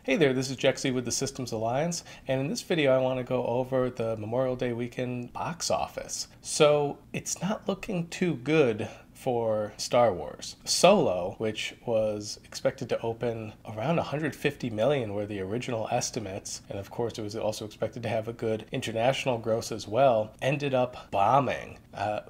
Hey there, this is Jexy with the Systems Alliance, and in this video I want to go over the Memorial Day weekend box office. So it's not looking too good for Star Wars. Solo, which was expected to open around 150 million were the original estimates, and of course it was also expected to have a good international gross as well, ended up bombing.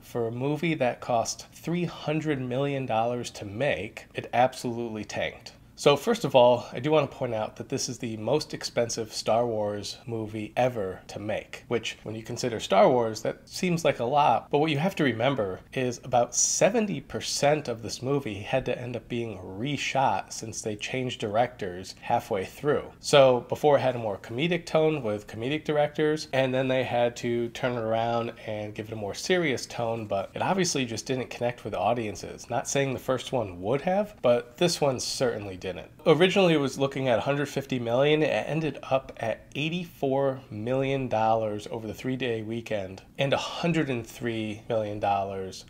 For a movie that cost $300 million to make, it absolutely tanked. So first of all, I do want to point out that this is the most expensive Star Wars movie ever to make, which when you consider Star Wars, that seems like a lot, but what you have to remember is about 70% of this movie had to end up being reshot since they changed directors halfway through. So before it had a more comedic tone with comedic directors, and then they had to turn it around and give it a more serious tone, but it obviously just didn't connect with audiences. Not saying the first one would have, but this one certainly did. Originally it was looking at 150 million. It ended up at $84 million over the 3-day weekend and $103 million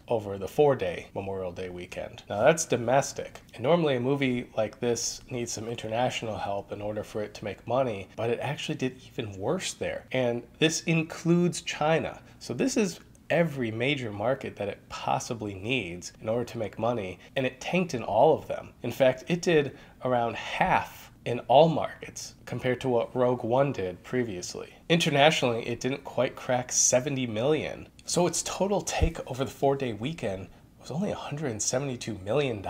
over the 4-day Memorial Day weekend. Now that's domestic. And normally a movie like this needs some international help in order for it to make money, but it actually did even worse there. And this includes China. So this is every major market that it possibly needs in order to make money, and it tanked in all of them. In fact, it did around half in all markets compared to what Rogue One did previously. Internationally, it didn't quite crack 70 million. So its total take over the 4-day weekend was only $172 million.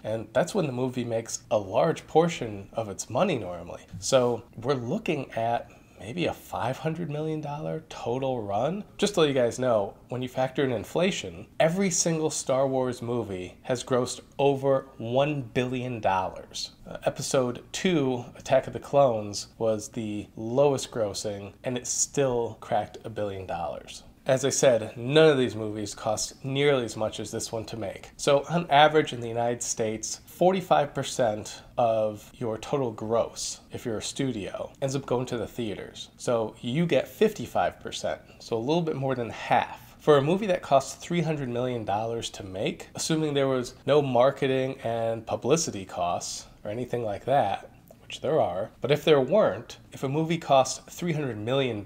And that's when the movie makes a large portion of its money normally. So we're looking at maybe a $500 million total run. Just to let you guys know, when you factor in inflation, every single Star Wars movie has grossed over $1 billion. Episode 2, Attack of the Clones, was the lowest grossing, and it still cracked $1 billion. As I said, none of these movies cost nearly as much as this one to make. So on average in the United States, 45% of your total gross, if you're a studio, ends up going to the theaters. So you get 55%, so a little bit more than half. For a movie that costs $300 million to make, assuming there was no marketing and publicity costs or anything like that, which there are, but if there weren't, if a movie costs $300 million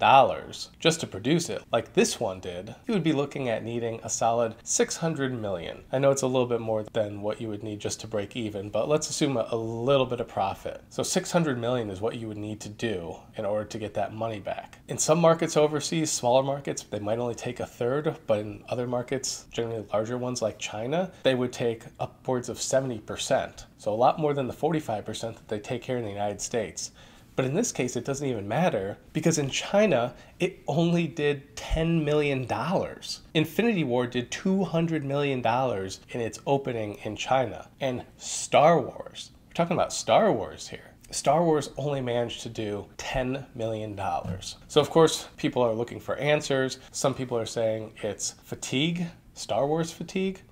just to produce it, like this one did, you would be looking at needing a solid $600 million. I know it's a little bit more than what you would need just to break even, but let's assume a little bit of profit. So $600 million is what you would need to do in order to get that money back. In some markets overseas, smaller markets, they might only take a third, but in other markets, generally larger ones like China, they would take upwards of 70%. So a lot more than the 45% that they take here in the United States. But in this case, it doesn't even matter because in China, it only did $10 million. Infinity War did $200 million in its opening in China. And Star Wars, we're talking about Star Wars here. Star Wars only managed to do $10 million. So of course, people are looking for answers. Some people are saying it's fatigue, Star Wars fatigue.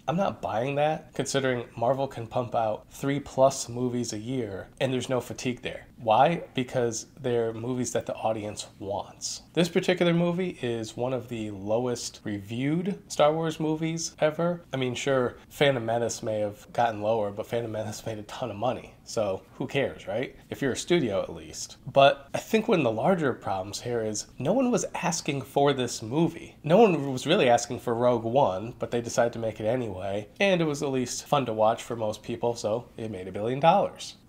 I'm not buying that, considering Marvel can pump out 3+ movies a year and there's no fatigue there. Why? Because they're movies that the audience wants. This particular movie is one of the lowest reviewed Star Wars movies ever. I mean, sure, Phantom Menace may have gotten lower, but Phantom Menace made a ton of money. So who cares, right? If you're a studio at least. But I think one of the larger problems here is no one was asking for this movie. No one was really asking for Rogue One, but they decided to make it anyway. And it was at least fun to watch for most people, so it made $1 billion.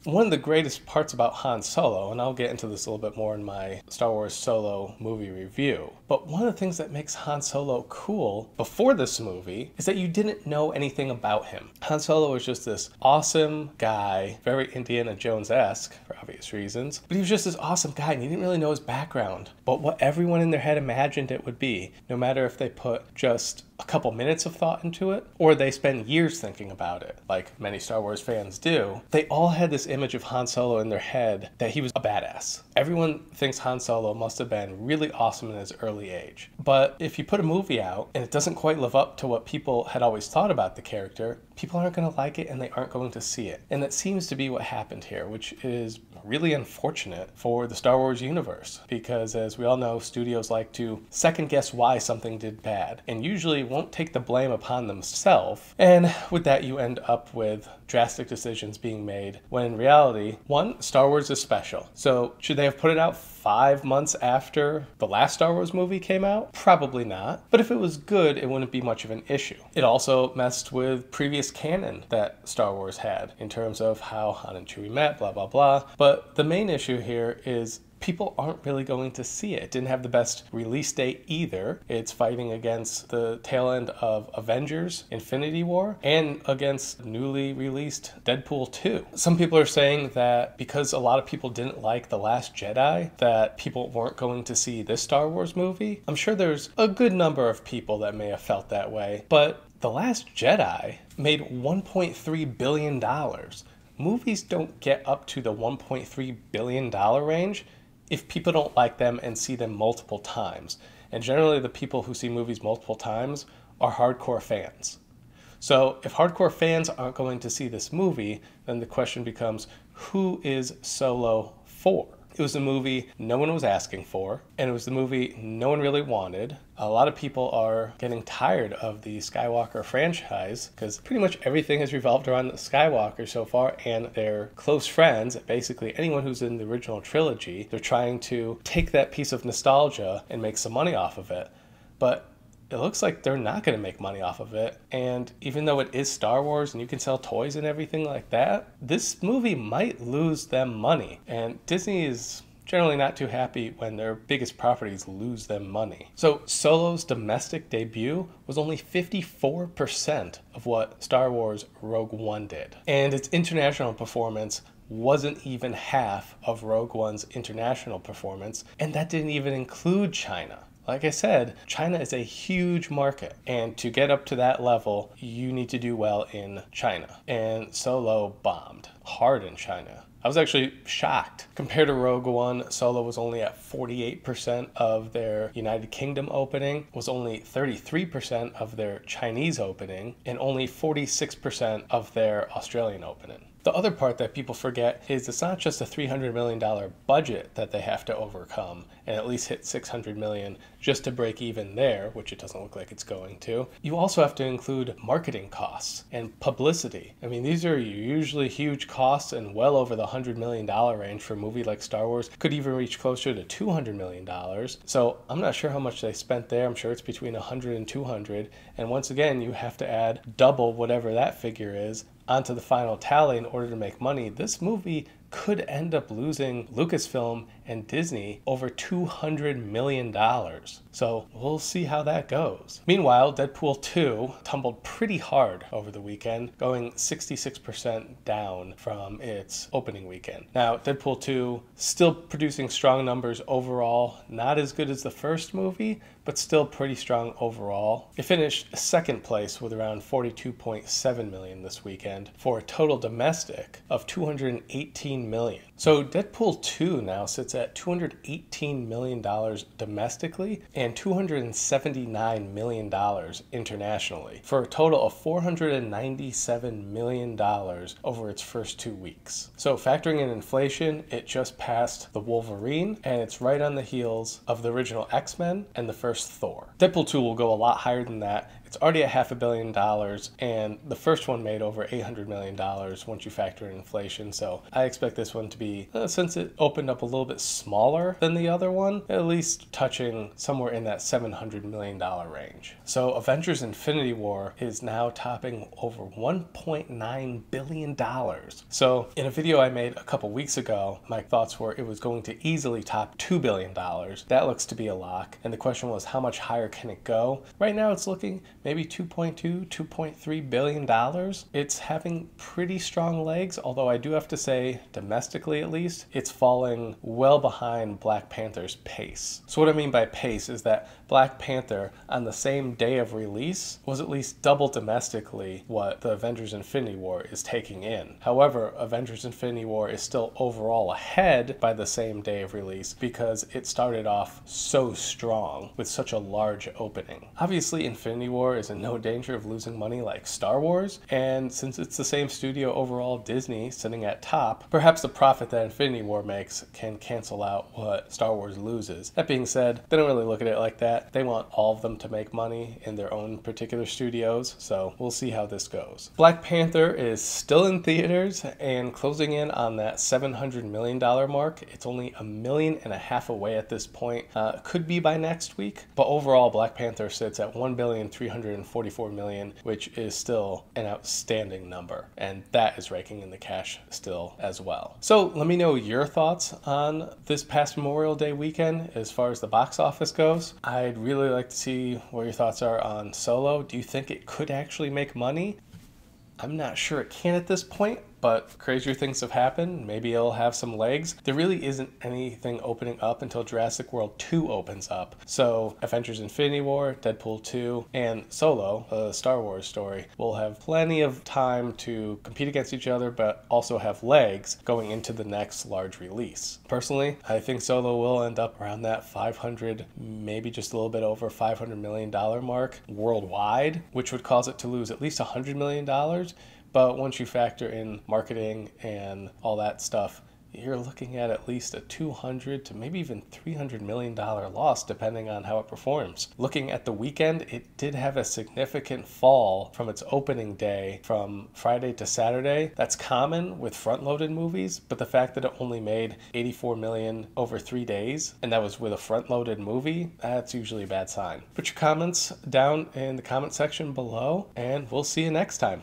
One of the greatest parts about Han Solo, and I'll get into this a little bit more in my Star Wars Solo movie review, but one of the things that makes Han Solo cool before this movie is that you didn't know anything about him. Han Solo was just this awesome guy, very Indiana Jones-esque for obvious reasons, but he was just this awesome guy and you didn't really know his background, but what everyone in their head imagined it would be, no matter if they put just a couple minutes of thought into it, or they spend years thinking about it, like many Star Wars fans do. They all had this image of Han Solo in their head that he was a badass. Everyone thinks Han Solo must have been really awesome in his early age. But if you put a movie out and it doesn't quite live up to what people had always thought about the character, people aren't going to like it and they aren't going to see it. And that seems to be what happened here, which is really unfortunate for the Star Wars universe because, as we all know, studios like to second guess why something did bad and usually won't take the blame upon themselves. And with that, you end up with drastic decisions being made when in reality, one, Star Wars is special. So should they have put it out 5 months after the last Star Wars movie came out? Probably not. But if it was good, it wouldn't be much of an issue. It also messed with previous canon that Star Wars had in terms of how Han and Chewie met, blah, blah, blah. But the main issue here is people aren't really going to see it. It didn't have the best release date either. It's fighting against the tail end of Avengers Infinity War and against newly released Deadpool II. Some people are saying that because a lot of people didn't like The Last Jedi, that people weren't going to see this Star Wars movie. I'm sure there's a good number of people that may have felt that way, but The Last Jedi made $1.3 billion. Movies don't get up to the $1.3 billion range if people don't like them and see them multiple times. And generally the people who see movies multiple times are hardcore fans. So if hardcore fans aren't going to see this movie, then the question becomes, who is Solo for? It was a movie no one was asking for, and it was the movie no one really wanted. A lot of people are getting tired of the Skywalker franchise because pretty much everything has revolved around the Skywalker so far and their close friends, basically anyone who's in the original trilogy. They're trying to take that piece of nostalgia and make some money off of it. But it looks like they're not going to make money off of it. And even though it is Star Wars and you can sell toys and everything like that, this movie might lose them money. And Disney is generally not too happy when their biggest properties lose them money. So Solo's domestic debut was only 54% of what Star Wars Rogue One did. And its international performance wasn't even half of Rogue One's international performance, and that didn't even include China. Like I said, China is a huge market, and to get up to that level, you need to do well in China. And Solo bombed hard in China. I was actually shocked. Compared to Rogue One, Solo was only at 48% of their United Kingdom opening, was only 33% of their Chinese opening, and only 46% of their Australian opening. The other part that people forget is it's not just a $300 million budget that they have to overcome and at least hit $600 million just to break even there, which it doesn't look like it's going to. You also have to include marketing costs and publicity. I mean, these are usually huge costs and well over the $100 million range for a movie like Star Wars. Could even reach closer to $200 million. So I'm not sure how much they spent there. I'm sure it's between 100 and 200. And once again, you have to add double whatever that figure is onto the final tally in order to make money. This movie could end up losing Lucasfilm and Disney over $200 million. So we'll see how that goes. Meanwhile, Deadpool 2 tumbled pretty hard over the weekend, going 66% down from its opening weekend. Now, Deadpool 2 still producing strong numbers overall, not as good as the first movie, but still pretty strong overall. It finished second place with around 42.7 million this weekend for a total domestic of 218 million. So Deadpool 2 now sits at $218 million domestically and $279 million internationally for a total of $497 million over its first 2 weeks. So factoring in inflation, it just passed The Wolverine, and it's right on the heels of the original X-Men and the first Thor. Deadpool 2 will go a lot higher than that. It's already at $500 million, and the first one made over $800 million once you factor in inflation. So I expect this one to be, since it opened up a little bit smaller than the other one, at least touching somewhere in that $700 million range. So Avengers Infinity War is now topping over $1.9 billion. So in a video I made a couple weeks ago, my thoughts were it was going to easily top $2 billion. That looks to be a lock. And the question was, how much higher can it go? Right now it's looking maybe $2.3 billion. It's having pretty strong legs, although I do have to say, domestically at least, it's falling well behind Black Panther's pace. So what I mean by pace is that Black Panther on the same day of release was at least double domestically what the Avengers Infinity War is taking in. However, Avengers Infinity War is still overall ahead by the same day of release because it started off so strong with such a large opening. Obviously, Infinity War is in no danger of losing money like Star Wars, and since it's the same studio overall, Disney, sitting at top, perhaps the profit that Infinity War makes can cancel out what Star Wars loses. That being said, they don't really look at it like that. They want all of them to make money in their own particular studios, so we'll see how this goes. Black Panther is still in theaters and closing in on that $700 million mark. It's only $1.5 million away at this point. Could be by next week, but overall Black Panther sits at $1,344,000,000, which is still an outstanding number, and that is raking in the cash still as well. So let me know your thoughts on this past Memorial Day weekend as far as the box office goes. I'd really like to see what your thoughts are on Solo. Do you think it could actually make money? I'm not sure it can at this point, but crazier things have happened. Maybe it'll have some legs. There really isn't anything opening up until Jurassic World 2 opens up. So Avengers Infinity War, Deadpool 2, and Solo, a Star Wars story, will have plenty of time to compete against each other, but also have legs going into the next large release. Personally, I think Solo will end up around that 500, maybe just a little bit over $500 million mark worldwide, which would cause it to lose at least $100 million. But once you factor in marketing and all that stuff, you're looking at least a $200 to maybe even $300 million loss, depending on how it performs. Looking at the weekend, it did have a significant fall from its opening day from Friday to Saturday. That's common with front-loaded movies, but the fact that it only made $84 million over 3 days, and that was with a front-loaded movie, that's usually a bad sign. Put your comments down in the comment section below, and we'll see you next time.